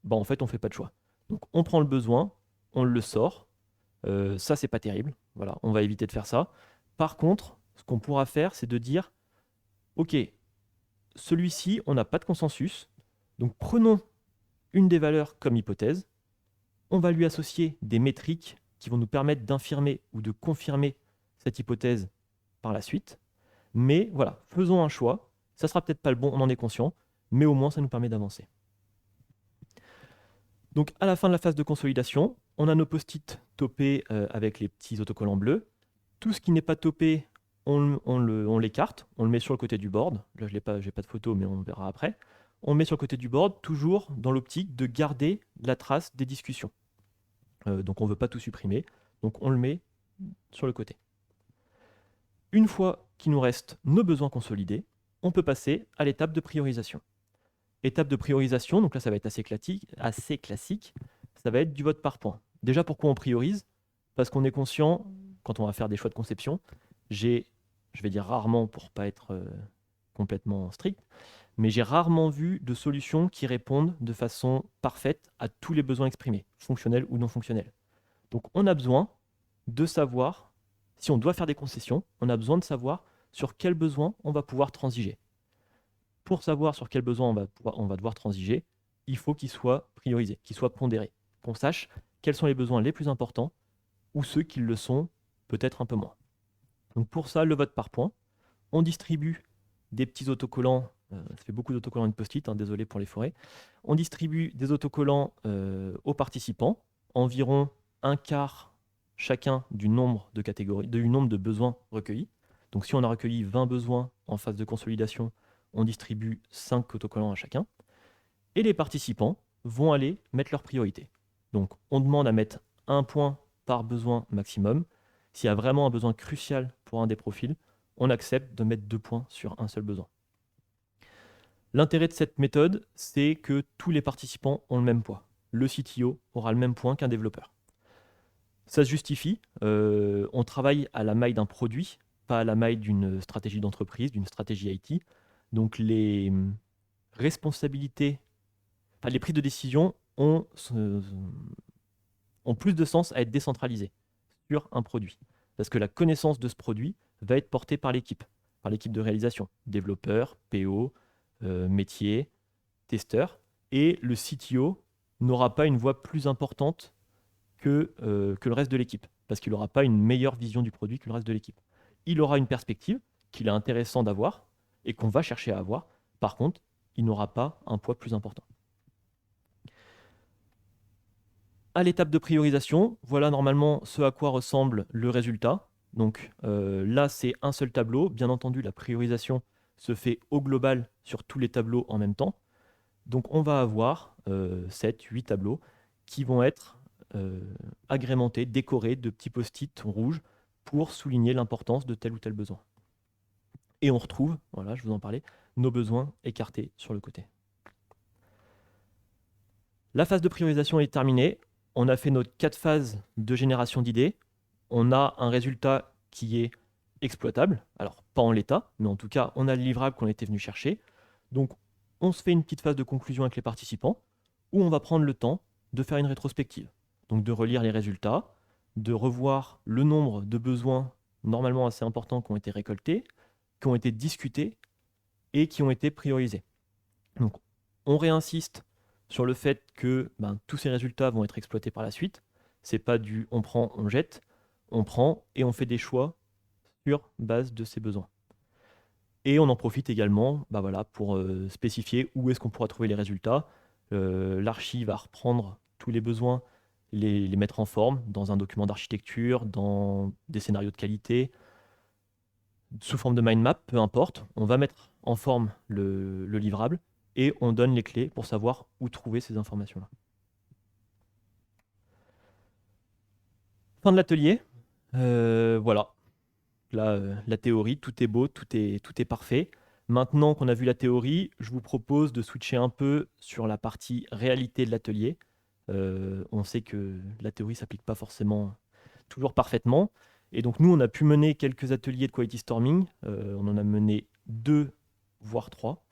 bah en fait, on ne fait pas de choix. Donc, on prend le besoin, on le sort. Ça, c'est pas terrible. Voilà, on va éviter de faire ça. Par contre, ce qu'on pourra faire, c'est de dire, ok, celui-ci, on n'a pas de consensus, donc prenons une des valeurs comme hypothèse, on va lui associer des métriques qui vont nous permettre d'infirmer ou de confirmer cette hypothèse par la suite. Mais voilà, faisons un choix. Ça sera peut-être pas le bon, on en est conscient, mais au moins ça nous permet d'avancer. Donc à la fin de la phase de consolidation, on a nos post-it topés avec les petits autocollants bleus. Tout ce qui n'est pas topé, on l'écarte, on le met sur le côté du board. Là, je n'ai pas de photo, mais on le verra après. On le met sur le côté du board, toujours dans l'optique de garder la trace des discussions. Donc on ne veut pas tout supprimer, donc on le met sur le côté. Une fois qu'il nous reste nos besoins consolidés, on peut passer à l'étape de priorisation. Étape de priorisation, donc là ça va être assez classique, ça va être du vote par point. Déjà, pourquoi on priorise? Parce qu'on est conscient, quand on va faire des choix de conception, je vais dire rarement pour pas être complètement strict, mais j'ai rarement vu de solutions qui répondent de façon parfaite à tous les besoins exprimés, fonctionnels ou non fonctionnels. Donc on a besoin de savoir, si on doit faire des concessions, on a besoin de savoir sur quels besoins on va pouvoir transiger. Pour savoir sur quels besoins on va devoir transiger, il faut qu'ils soient priorisés, qu'ils soient pondérés, qu'on sache quels sont les besoins les plus importants ou ceux qui le sont peut-être un peu moins. Donc pour ça, le vote par point, on distribue des petits autocollants, ça fait beaucoup d'autocollants et de post-it, désolé pour les forêts. On distribue des autocollants aux participants, environ un quart chacun du nombre de catégories, du nombre de besoins recueillis. Donc si on a recueilli 20 besoins en phase de consolidation, on distribue 5 autocollants à chacun. Et les participants vont aller mettre leurs priorités. Donc on demande à mettre un point par besoin maximum. S'il y a vraiment un besoin crucial pour un des profils, on accepte de mettre 2 points sur un seul besoin. L'intérêt de cette méthode, c'est que tous les participants ont le même poids. Le CTO aura le même point qu'un développeur. Ça se justifie, on travaille à la maille d'un produit, pas à la maille d'une stratégie d'entreprise, d'une stratégie IT. Donc les responsabilités, les prises de décision ont plus de sens à être décentralisées sur un produit. Parce que la connaissance de ce produit va être portée par l'équipe de réalisation, développeurs, PO, métier, testeurs, et le CTO n'aura pas une voix plus importante que le reste de l'équipe, parce qu'il n'aura pas une meilleure vision du produit que le reste de l'équipe. Il aura une perspective qu'il est intéressant d'avoir et qu'on va chercher à avoir. Par contre, il n'aura pas un poids plus important. À l'étape de priorisation, voilà normalement ce à quoi ressemble le résultat. Donc là, c'est un seul tableau. Bien entendu, la priorisation se fait au global sur tous les tableaux en même temps. Donc on va avoir 7, 8 tableaux qui vont être agrémentés, décorés de petits post-it rouges pour souligner l'importance de tel ou tel besoin. Et on retrouve, voilà, je vous en parlais, nos besoins écartés sur le côté. La phase de priorisation est terminée. On a fait nos 4 phases de génération d'idées. On a un résultat qui est exploitable. Alors, pas en l'état, mais en tout cas, on a le livrable qu'on était venu chercher. Donc, on se fait une petite phase de conclusion avec les participants où on va prendre le temps de faire une rétrospective. Donc, de relire les résultats, de revoir le nombre de besoins normalement assez importants qui ont été récoltés, qui ont été discutés et qui ont été priorisés. Donc, on réinsiste sur le fait que tous ces résultats vont être exploités par la suite. C'est pas du on prend, on jette, on prend et on fait des choix sur base de ces besoins. Et on en profite également pour spécifier où est-ce qu'on pourra trouver les résultats. L'archi va reprendre tous les besoins, les mettre en forme dans un document d'architecture, dans des scénarios de qualité, sous forme de mind map, peu importe. On va mettre en forme le livrable et on donne les clés pour savoir où trouver ces informations-là. Fin de l'atelier. Voilà. Là, la théorie, tout est beau, tout est parfait. Maintenant qu'on a vu la théorie, je vous propose de switcher un peu sur la partie réalité de l'atelier. On sait que la théorie ne s'applique pas forcément toujours parfaitement. Et donc nous, on a pu mener quelques ateliers de quality storming. On en a mené 2, voire 3,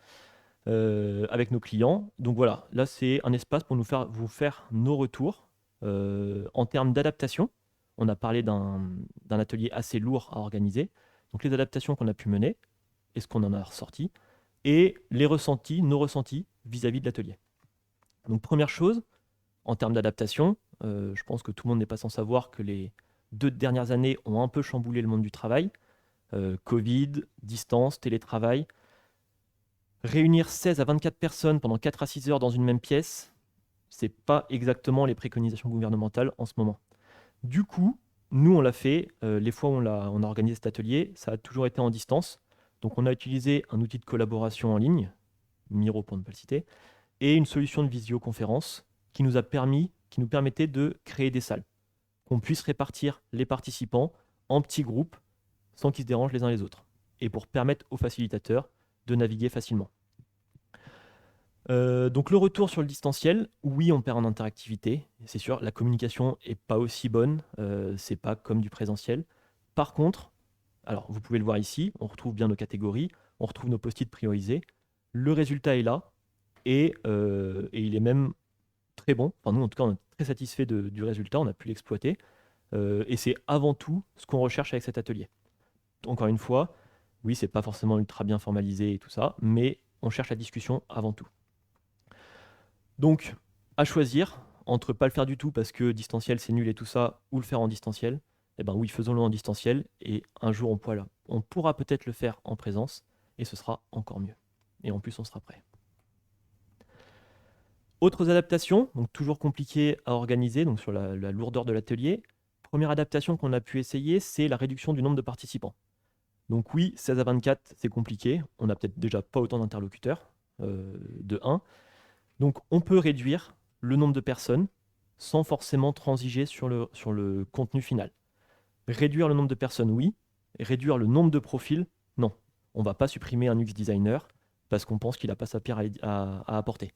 avec nos clients. Donc voilà, là c'est un espace pour vous faire nos retours. En termes d'adaptation, on a parlé d'un atelier assez lourd à organiser. Donc les adaptations qu'on a pu mener, et ce qu'on en a ressorti, et les ressentis, nos ressentis vis-à-vis de l'atelier. Donc première chose, en termes d'adaptation, je pense que tout le monde n'est pas sans savoir que les 2 dernières années ont un peu chamboulé le monde du travail. Covid, distance, télétravail. Réunir 16 à 24 personnes pendant 4 à 6 heures dans une même pièce, c'est pas exactement les préconisations gouvernementales en ce moment. Du coup, nous on l'a fait, les fois où on a organisé cet atelier, ça a toujours été en distance. Donc on a utilisé un outil de collaboration en ligne, Miro pour ne pas le citer, et une solution de visioconférence qui nous permettait de créer des salles, qu'on puisse répartir les participants en petits groupes sans qu'ils se dérangent les uns les autres, et pour permettre aux facilitateurs de naviguer facilement. Donc le retour sur le distanciel, oui, on perd en interactivité, c'est sûr, la communication est pas aussi bonne, c'est pas comme du présentiel. Par contre, alors vous pouvez le voir ici, on retrouve bien nos catégories, on retrouve nos post-it priorisés, le résultat est là, et il est même très bon. Enfin, nous, en tout cas, on est très satisfait du résultat, on a pu l'exploiter, et c'est avant tout ce qu'on recherche avec cet atelier. Encore une fois, oui, c'est pas forcément ultra bien formalisé et tout ça, mais on cherche la discussion avant tout. Donc, à choisir entre pas le faire du tout parce que distanciel c'est nul et tout ça, ou le faire en distanciel, eh ben oui, faisons-le en distanciel, et un jour on pourra peut-être le faire en présence, et ce sera encore mieux. Et en plus, on sera prêt. Autres adaptations, donc toujours compliquées à organiser, donc sur la lourdeur de l'atelier. Première adaptation qu'on a pu essayer, c'est la réduction du nombre de participants. Donc oui, 16 à 24, c'est compliqué. On n'a peut-être déjà pas autant d'interlocuteurs, de 1. Donc on peut réduire le nombre de personnes sans forcément transiger sur le contenu final. Réduire le nombre de personnes, oui. Réduire le nombre de profils, non. On ne va pas supprimer un UX designer parce qu'on pense qu'il n'a pas sa pierre à apporter.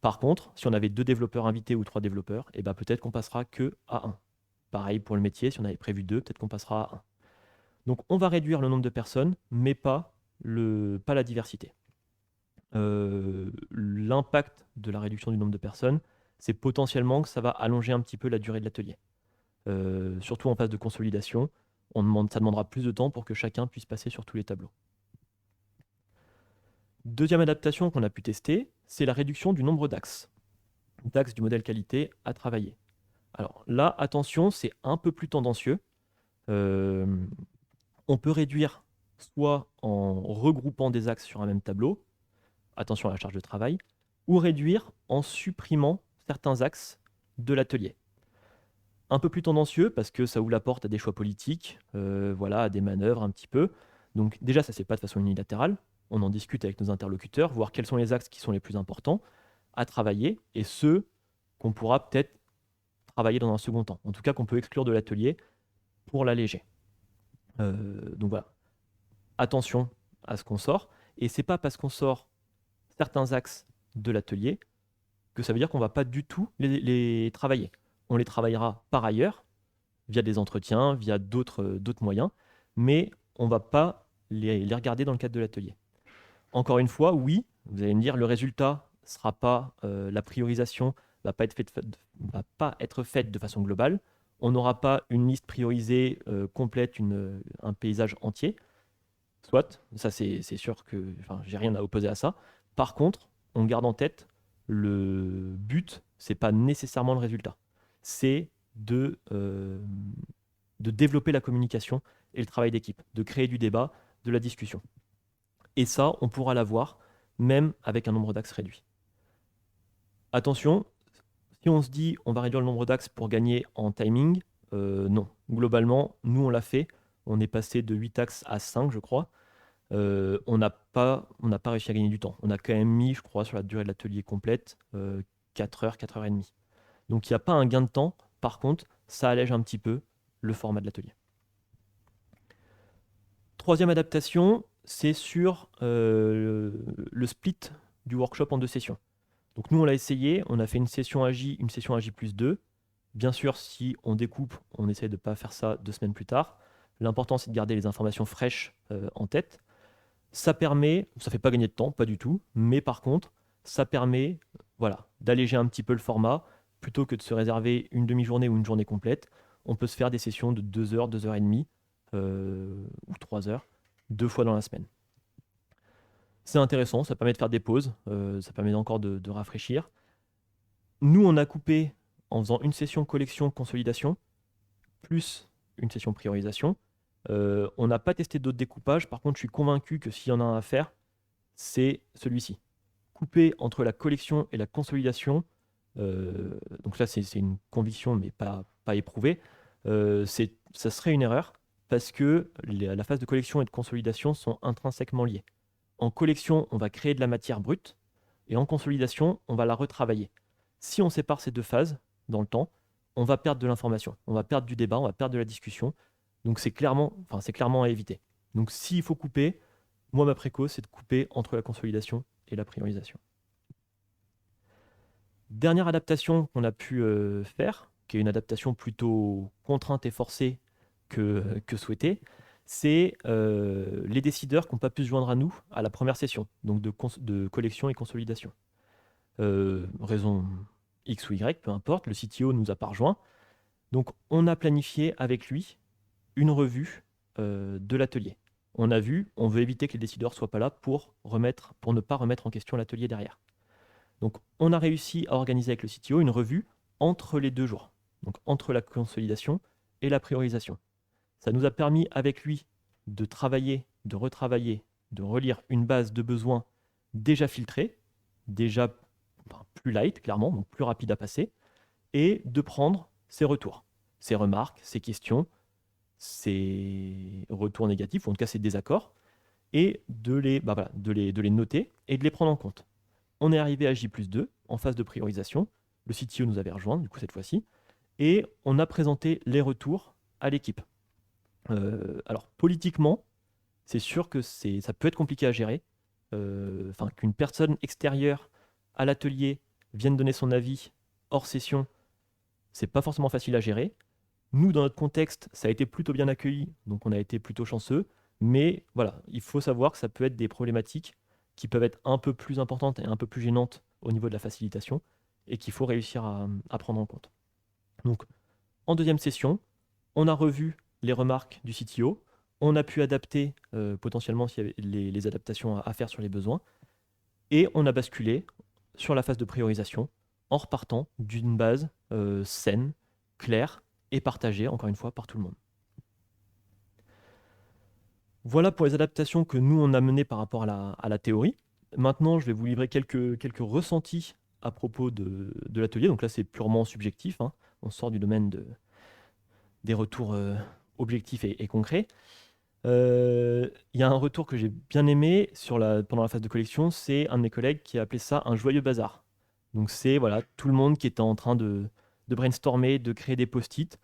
Par contre, si on avait 2 développeurs invités ou 3 développeurs, eh ben peut-être qu'on passera que à 1. Pareil pour le métier, si on avait prévu 2, peut-être qu'on passera à 1. Donc on va réduire le nombre de personnes, mais pas la diversité. L'impact de la réduction du nombre de personnes, c'est potentiellement que ça va allonger un petit peu la durée de l'atelier. Surtout en phase de consolidation, ça demandera plus de temps pour que chacun puisse passer sur tous les tableaux. Deuxième adaptation qu'on a pu tester, c'est la réduction du nombre d'axes. D'axes du modèle qualité à travailler. Alors là, attention, c'est un peu plus tendancieux. On peut réduire soit en regroupant des axes sur un même tableau, attention à la charge de travail, ou réduire en supprimant certains axes de l'atelier. Un peu plus tendancieux parce que ça ouvre la porte à des choix politiques, à des manœuvres un petit peu. Donc déjà, ça ne se fait pas de façon unilatérale. On en discute avec nos interlocuteurs, voir quels sont les axes qui sont les plus importants à travailler et ceux qu'on pourra peut-être travailler dans un second temps. En tout cas, qu'on peut exclure de l'atelier pour l'alléger. Donc voilà, attention à ce qu'on sort. Et c'est pas parce qu'on sort certains axes de l'atelier que ça veut dire qu'on va pas du tout les travailler. On les travaillera par ailleurs, via des entretiens, via d'autres moyens, mais on va pas les regarder dans le cadre de l'atelier. Encore une fois, oui, vous allez me dire, le résultat sera pas, la priorisation va pas être faite de façon globale. On n'aura pas une liste priorisée complète, un paysage entier. Soit, ça c'est sûr que, enfin, j'ai rien à opposer à ça. Par contre, on garde en tête le but, c'est pas nécessairement le résultat. C'est de développer la communication et le travail d'équipe, de créer du débat, de la discussion. Et ça, on pourra l'avoir même avec un nombre d'axes réduit. Attention, si on se dit on va réduire le nombre d'axes pour gagner en timing, non. Globalement, nous on l'a fait. On est passé de 8 axes à 5, je crois. On n'a pas réussi à gagner du temps. On a quand même mis, je crois, sur la durée de l'atelier complète, 4 heures, 4 heures et demie. Donc il n'y a pas un gain de temps. Par contre, ça allège un petit peu le format de l'atelier. Troisième adaptation, c'est sur le split du workshop en 2 sessions. Donc nous, on l'a essayé, on a fait une session AJ, une session AJ plus 2. Bien sûr, si on découpe, on essaie de ne pas faire ça 2 semaines plus tard. L'important, c'est de garder les informations fraîches en tête. Ça fait pas gagner de temps, pas du tout, mais par contre, ça permet d'alléger un petit peu le format. Plutôt que de se réserver une demi-journée ou une journée complète, on peut se faire des sessions de 2 heures, 2 heures et demie, ou 3 heures, 2 fois dans la semaine. C'est intéressant, ça permet de faire des pauses, ça permet encore de rafraîchir. Nous, on a coupé en faisant une session collection, consolidation, plus une session priorisation. On n'a pas testé d'autres découpages, par contre, je suis convaincu que s'il y en a un à faire, c'est celui-ci. Couper entre la collection et la consolidation, donc là, c'est une conviction, mais pas éprouvée, ça serait une erreur, parce que la phase de collection et de consolidation sont intrinsèquement liées. En collection, on va créer de la matière brute, et en consolidation, on va la retravailler. Si on sépare ces 2 phases dans le temps, on va perdre de l'information, on va perdre du débat, on va perdre de la discussion. Donc c'est clairement à éviter. Donc s'il faut couper, moi ma préco, c'est de couper entre la consolidation et la priorisation. Dernière adaptation qu'on a pu faire, qui est une adaptation plutôt contrainte et forcée que souhaitée, c'est les décideurs qui n'ont pas pu se joindre à nous à la première session, donc de collection et consolidation. Raison X ou Y, peu importe, le CTO ne nous a pas rejoints. Donc on a planifié avec lui une revue de l'atelier. On veut éviter que les décideurs ne soient pas là pour ne pas remettre en question l'atelier derrière. Donc on a réussi à organiser avec le CTO une revue entre les 2 jours, donc entre la consolidation et la priorisation. Ça nous a permis avec lui de travailler, de retravailler, de relire une base de besoins déjà filtrée, déjà plus light, clairement, donc plus rapide à passer, et de prendre ses retours, ses remarques, ses questions, ses retours négatifs, ou en tout cas ses désaccords, et de les noter et de les prendre en compte. On est arrivé à J+2 en phase de priorisation. Le CTO nous avait rejoint, du coup, cette fois-ci. Et on a présenté les retours à l'équipe. Alors, politiquement, c'est sûr que ça peut être compliqué à gérer. Qu'une personne extérieure à l'atelier vienne donner son avis hors session, c'est pas forcément facile à gérer. Nous, dans notre contexte, ça a été plutôt bien accueilli, donc on a été plutôt chanceux. Mais voilà, il faut savoir que ça peut être des problématiques qui peuvent être un peu plus importantes et un peu plus gênantes au niveau de la facilitation et qu'il faut réussir à prendre en compte. Donc, en deuxième session, on a revu les remarques du CTO, on a pu adapter potentiellement s'il y avait les adaptations à faire sur les besoins, et on a basculé sur la phase de priorisation en repartant d'une base saine, claire et partagée, encore une fois, par tout le monde. Voilà pour les adaptations que nous, on a menées par rapport à la théorie. Maintenant, je vais vous livrer quelques ressentis à propos de l'atelier. Donc là, c'est purement subjectif, hein. On sort du domaine des retours objectifs et concrets. Il y a un retour que j'ai bien aimé pendant la phase de collection, c'est un de mes collègues qui a appelé ça un joyeux bazar. Donc c'est tout le monde qui était en train de de brainstormer, de créer des post-it,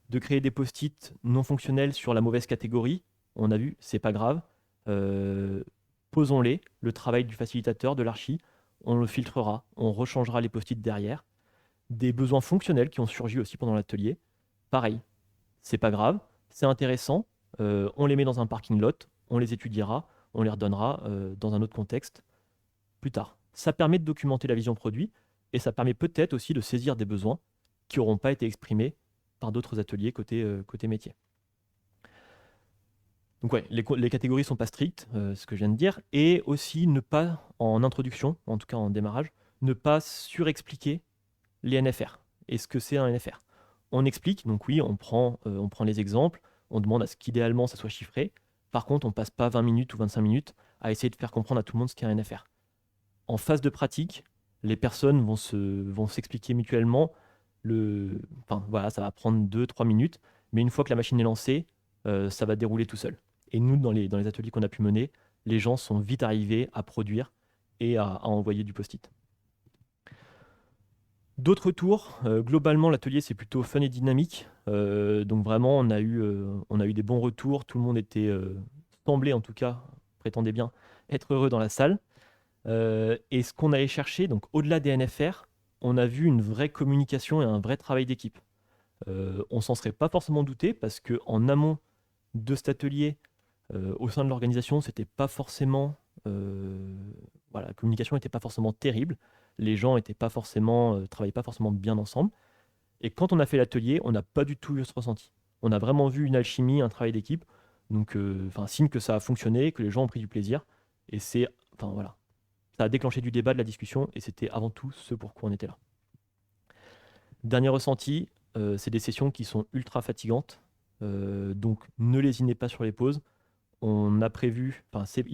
de créer des post-it non fonctionnels sur la mauvaise catégorie. On a vu, c'est pas grave. Posons-les, le travail du facilitateur, de l'archi, on le filtrera, on rechangera les post-it derrière. Des besoins fonctionnels qui ont surgi aussi pendant l'atelier, pareil, c'est pas grave, c'est intéressant, on les met dans un parking lot, on les étudiera, on les redonnera dans un autre contexte plus tard. Ça permet de documenter la vision produit et ça permet peut-être aussi de saisir des besoins qui n'auront pas été exprimés par d'autres ateliers côté métier. Donc ouais, les catégories ne sont pas strictes, ce que je viens de dire, et aussi ne pas, en introduction, en tout cas en démarrage, ne pas surexpliquer les NFR et ce que c'est un NFR. On explique, donc oui, on prend les exemples, on demande à ce qu'idéalement ça soit chiffré. Par contre, on ne passe pas 20 minutes ou 25 minutes à essayer de faire comprendre à tout le monde ce qu'est un NFR. En phase de pratique, les personnes vont s'expliquer mutuellement. Enfin, voilà, ça va prendre 2-3 minutes, mais une fois que la machine est lancée, ça va dérouler tout seul. Et nous, dans les ateliers qu'on a pu mener, les gens sont vite arrivés à produire et à envoyer du post-it. D'autres retours, globalement l'atelier c'est plutôt fun et dynamique, donc vraiment on a eu des bons retours, tout le monde semblait en tout cas, prétendait bien, être heureux dans la salle. Et ce qu'on allait chercher, donc au-delà des NFR, on a vu une vraie communication et un vrai travail d'équipe. On s'en serait pas forcément douté parce qu'en amont de cet atelier, au sein de l'organisation, c'était pas forcément, la communication n'était pas forcément terrible. Les gens travaillaient pas forcément bien ensemble. Et quand on a fait l'atelier, on n'a pas du tout eu ce ressenti. On a vraiment vu une alchimie, un travail d'équipe. Donc, signe que ça a fonctionné, que les gens ont pris du plaisir. Et ça a déclenché du débat, de la discussion, et c'était avant tout ce pourquoi on était là. Dernier ressenti, c'est des sessions qui sont ultra fatigantes. Donc, ne lésinez pas sur les pauses. Il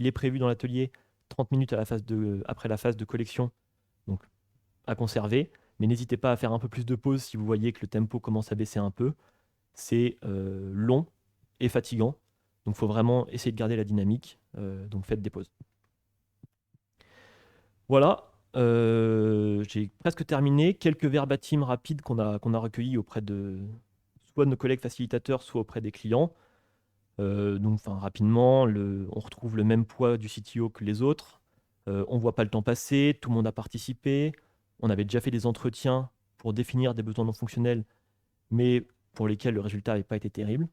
est prévu dans l'atelier 30 minutes après la phase de collection, donc à conserver, mais n'hésitez pas à faire un peu plus de pause si vous voyez que le tempo commence à baisser un peu. C'est long et fatigant, donc il faut vraiment essayer de garder la dynamique, donc faites des pauses. Voilà, j'ai presque terminé. Quelques verbatims rapides qu'on a recueillis auprès soit de nos collègues facilitateurs, soit auprès des clients. Rapidement, on retrouve le même poids du CTO que les autres. On ne voit pas le temps passer, tout le monde a participé. On avait déjà fait des entretiens pour définir des besoins non fonctionnels, mais pour lesquels le résultat n'avait pas été terrible.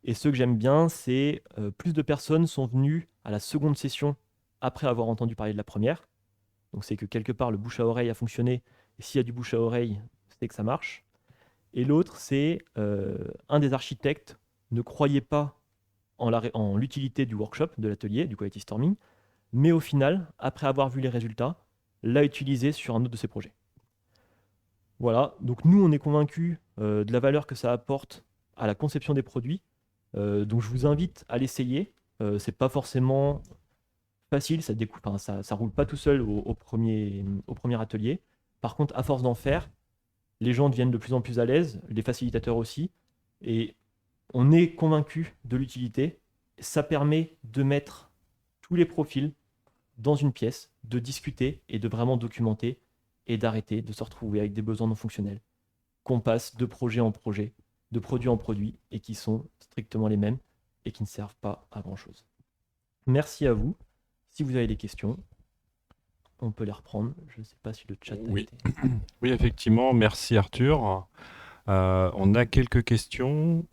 Et ce que j'aime bien, c'est plus de personnes sont venues à la seconde session après avoir entendu parler de la première. Donc c'est que quelque part, le bouche à oreille a fonctionné. Et s'il y a du bouche à oreille, c'est que ça marche. Et l'autre, c'est un des architectes ne croyait pas en l'utilité du workshop, de l'atelier, du quality storming, mais au final, après avoir vu les résultats, l'a utilisé sur un autre de ses projets. Voilà, donc nous on est convaincus de la valeur que ça apporte à la conception des produits, donc je vous invite à l'essayer. C'est pas forcément facile, ça roule pas tout seul au premier atelier. Par contre, à force d'en faire, les gens deviennent de plus en plus à l'aise, les facilitateurs aussi, et on est convaincu de l'utilité. Ça permet de mettre tous les profils dans une pièce, de discuter et de vraiment documenter et d'arrêter de se retrouver avec des besoins non fonctionnels qu'on passe de projet en projet, de produit en produit et qui sont strictement les mêmes et qui ne servent pas à grand chose. Merci à vous. Si vous avez des questions, on peut les reprendre. Je ne sais pas si le chat a été... Oui, effectivement. Merci Arthur. On a quelques questions.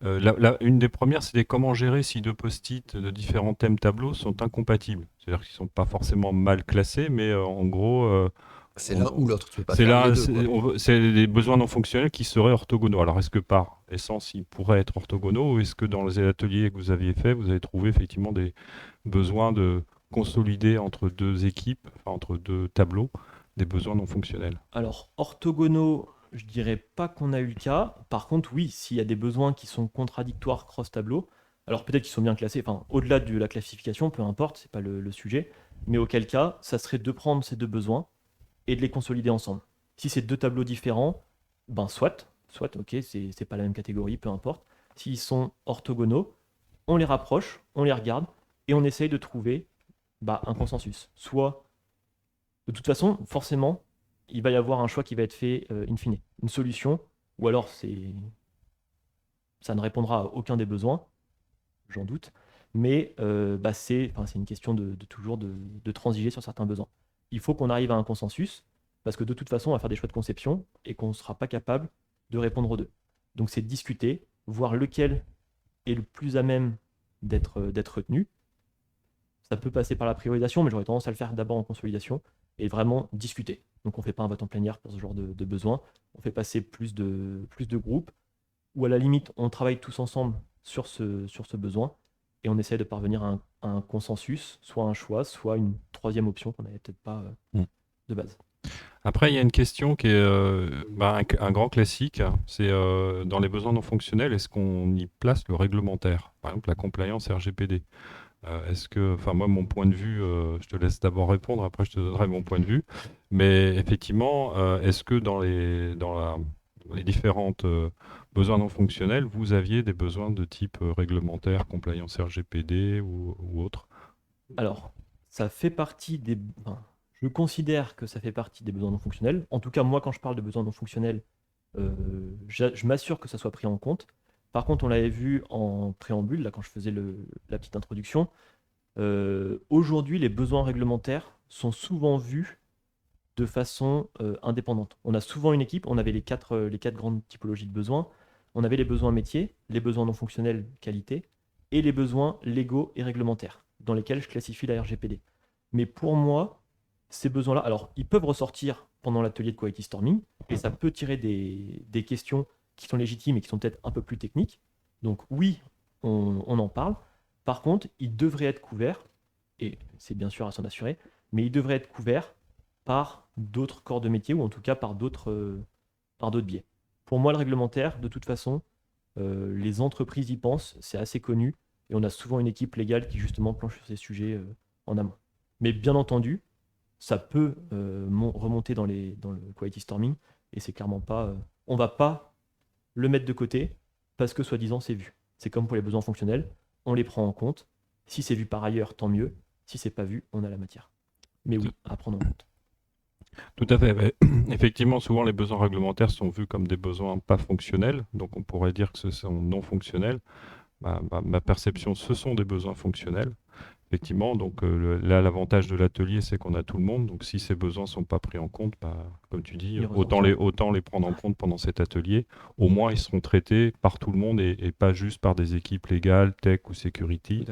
Une des premières, c'était comment gérer si deux post-it de différents thèmes tableaux sont incompatibles. C'est-à-dire qu'ils ne sont pas forcément mal classés, mais en gros... c'est l'un ou l'autre, tu peux pas c'est faire les deux, quoi. c'est des besoins non fonctionnels qui seraient orthogonaux. Alors, est-ce que par essence, ils pourraient être orthogonaux ou est-ce que dans les ateliers que vous aviez fait, vous avez trouvé effectivement des besoins de consolider entre deux équipes, enfin, entre deux tableaux, des besoins non fonctionnels? Alors, orthogonaux, je dirais pas qu'on a eu le cas. Par contre, oui, s'il y a des besoins qui sont contradictoires cross-tableau, alors peut-être qu'ils sont bien classés, enfin, au-delà de la classification, peu importe, c'est pas le sujet, mais auquel cas, ça serait de prendre ces deux besoins et de les consolider ensemble. Si c'est deux tableaux différents, ben soit, ok, c'est pas la même catégorie, peu importe. S'ils sont orthogonaux, on les rapproche, on les regarde, et on essaye de trouver un consensus. Soit, de toute façon, forcément, il va y avoir un choix qui va être fait in fine. Une solution, ou alors ça ne répondra à aucun des besoins, j'en doute, mais c'est une question de toujours de transiger sur certains besoins. Il faut qu'on arrive à un consensus, parce que de toute façon, on va faire des choix de conception et qu'on ne sera pas capable de répondre aux deux. Donc c'est discuter, voir lequel est le plus à même d'être retenu. Ça peut passer par la priorisation, mais j'aurais tendance à le faire d'abord en consolidation et vraiment discuter. Donc on ne fait pas un vote en plénière pour ce genre de besoin, on fait passer plus de groupes, ou à la limite, on travaille tous ensemble sur ce besoin, et on essaie de parvenir à un consensus, soit un choix, soit une troisième option qu'on n'avait peut-être pas de base. Après, il y a une question qui est un grand classique, c'est dans les besoins non fonctionnels, est-ce qu'on y place le réglementaire, par exemple la compliance RGPD? Est-ce que, enfin moi mon point de vue, je te laisse d'abord répondre, après je te donnerai mon point de vue, mais effectivement, est-ce que dans les différentes besoins non fonctionnels, vous aviez des besoins de type réglementaire, compliance RGPD ou autre? Alors, ça fait partie je considère que ça fait partie des besoins non fonctionnels. En tout cas, moi, quand je parle de besoins non fonctionnels, je m'assure que ça soit pris en compte. Par contre, on l'avait vu en préambule, là, quand je faisais la petite introduction. Aujourd'hui, les besoins réglementaires sont souvent vus de façon indépendante. On a souvent une équipe, on avait les quatre grandes typologies de besoins. On avait les besoins métiers, les besoins non fonctionnels qualité, et les besoins légaux et réglementaires, dans lesquels je classifie la RGPD. Mais pour moi, ces besoins-là, alors ils peuvent ressortir pendant l'atelier de quality storming, et ça peut tirer des questions qui sont légitimes et qui sont peut-être un peu plus techniques. Donc oui, on en parle. Par contre, ils devraient être couverts, et c'est bien sûr à s'en assurer, mais ils devraient être couverts par d'autres corps de métier, ou en tout cas par d'autres biais. Pour moi, le réglementaire, de toute façon, les entreprises y pensent, c'est assez connu, et on a souvent une équipe légale qui justement planche sur ces sujets en amont. Mais bien entendu, ça peut remonter dans le quality storming, et c'est clairement pas... on va pas le mettre de côté, parce que soi-disant c'est vu. C'est comme pour les besoins fonctionnels, on les prend en compte. Si c'est vu par ailleurs, tant mieux. Si c'est pas vu, on a la matière. Mais oui, à prendre en compte. Tout à fait. Mais effectivement, souvent les besoins réglementaires sont vus comme des besoins pas fonctionnels, donc on pourrait dire que ce sont non fonctionnels. Ma perception, ce sont des besoins fonctionnels. Effectivement, donc là, l'avantage de l'atelier, c'est qu'on a tout le monde. Donc, si ces besoins ne sont pas pris en compte, comme tu dis, autant les prendre en compte pendant cet atelier. Au moins, ils seront traités par tout le monde et pas juste par des équipes légales, tech ou security,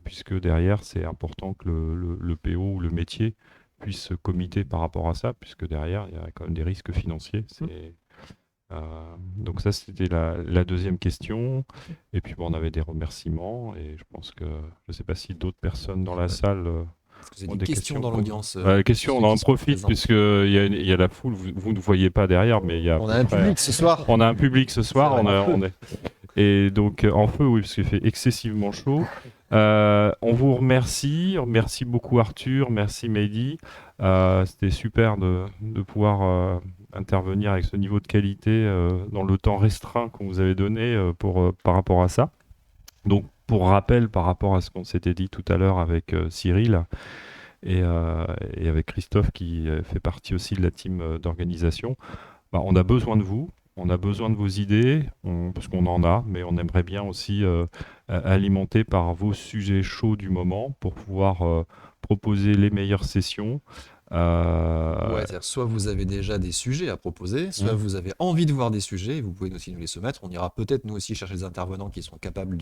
puisque derrière, c'est important que le PO ou le métier puisse se committer par rapport à ça, puisque derrière, il y a quand même des risques financiers. Donc ça, c'était la deuxième question. Et puis on avait des remerciements. Et je pense que, je ne sais pas si d'autres personnes dans la salle ont des questions dans l'audience. Questions, on en profite puisqu'il y a la foule. Vous ne voyez pas derrière, mais il y a... On a un public ce soir. On a un public ce soir. Et donc en feu, oui, parce qu'il fait excessivement chaud. On vous remercie. Merci beaucoup Arthur, merci Mehdi. C'était super de pouvoir intervenir avec ce niveau de qualité dans le temps restreint qu'on vous avait donné par rapport à ça. Donc pour rappel, par rapport à ce qu'on s'était dit tout à l'heure avec Cyril et avec Christophe qui fait partie aussi de la team d'organisation, on a besoin de vous. On a besoin de vos idées, parce qu'on en a, mais on aimerait bien aussi alimenter par vos sujets chauds du moment pour pouvoir proposer les meilleures sessions. C'est-à-dire soit vous avez déjà des sujets à proposer, soit vous avez envie de voir des sujets, vous pouvez aussi nous les soumettre. On ira peut-être nous aussi chercher des intervenants qui sont capables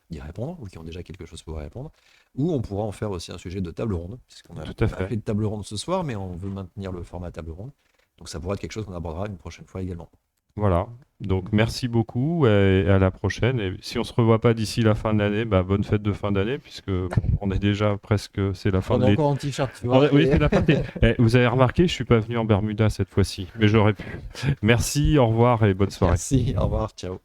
d'y répondre ou qui ont déjà quelque chose pour y répondre. Ou on pourra en faire aussi un sujet de table ronde, puisqu'on a fait de table ronde ce soir, mais on veut maintenir le format table ronde. Donc ça pourrait être quelque chose qu'on abordera une prochaine fois également. Voilà, donc merci beaucoup et à la prochaine. Et si on ne se revoit pas d'ici la fin de l'année, bonne fête de fin d'année, puisque on est déjà presque, c'est la fin de l'été. On est encore en t-shirt, tu vois. Oui, c'est la fin de l'été. Vous avez remarqué, je ne suis pas venu en Bermuda cette fois-ci, mais j'aurais pu. Merci, au revoir et bonne soirée. Merci, au revoir, ciao.